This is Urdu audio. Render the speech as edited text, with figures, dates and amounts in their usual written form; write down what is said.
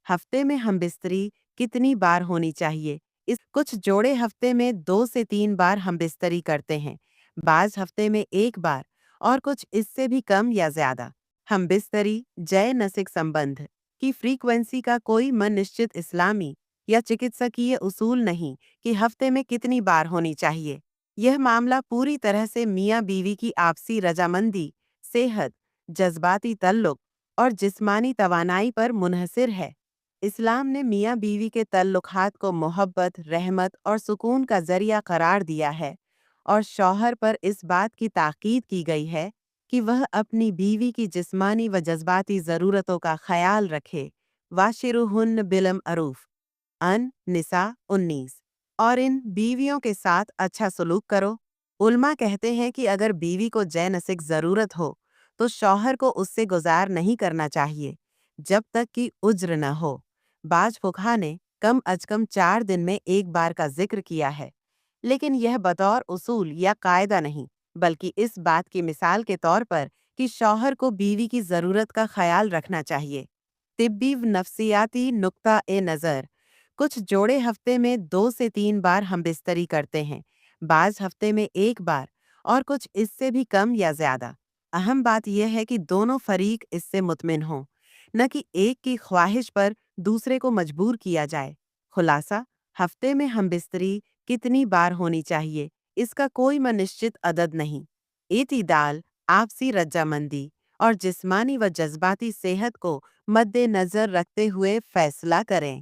ہفتے میں ہم بستری کتنی بار ہونی چاہیے؟ اس کچھ جوڑے ہفتے میں 2 سے 3 بار ہم بستری کرتے ہیں، بعض ہفتے میں 1 بار اور کچھ اس سے بھی کم یا زیادہ۔ ہم بستری جے نسک سمبندھ کی فریکوینسی کا کوئی نشچت اسلامی یا چکتسکیہ اصول نہیں کہ ہفتے میں کتنی بار ہونی چاہیے۔ یہ معاملہ پوری طرح سے میاں بیوی کی آپسی رضامندی، صحت، جذباتی تعلق اور جسمانی توانائی پر منحصر ہے۔ اسلام نے میاں بیوی کے تعلقات کو محبت، رحمت اور سکون کا ذریعہ قرار دیا ہے، اور شوہر پر اس بات کی تاکید کی گئی ہے کہ وہ اپنی بیوی کی جسمانی و جذباتی ضرورتوں کا خیال رکھے۔ واشرہن بالمعروف ان نساء 19۔ اور ان بیویوں کے ساتھ اچھا سلوک کرو۔ علماء کہتے ہیں کہ اگر بیوی کو جینسک ضرورت ہو تو شوہر کو اس سے گزار نہیں کرنا چاہیے جب تک کہ عذر نہ ہو۔ بعض فقہا نے کم از کم 4 دن میں 1 بار کا ذکر کیا ہے، لیکن یہ بطور اصول یا قاعدہ نہیں، بلکہ اس بات کی مثال کے طور پر کہ شوہر کو بیوی کی ضرورت کا خیال رکھنا چاہیے۔ طبی و نفسیاتی نقطہ نظر کچھ جوڑے ہفتے میں 2 سے 3 بار ہم بستری کرتے ہیں، بعض ہفتے میں 1 بار اور کچھ اس سے بھی کم یا زیادہ۔ اہم بات یہ ہے کہ دونوں فریق اس سے مطمئن ہوں، نہ کہ ایک کی خواہش پر دوسرے کو مجبور کیا جائے۔ خلاصہ، ہفتے میں ہم بستری کتنی بار ہونی چاہیے اس کا کوئی نشچت عدد نہیں۔ اعتدال، آپسی رضامندی اور جسمانی و جذباتی صحت کو مد نظر رکھتے ہوئے فیصلہ کریں۔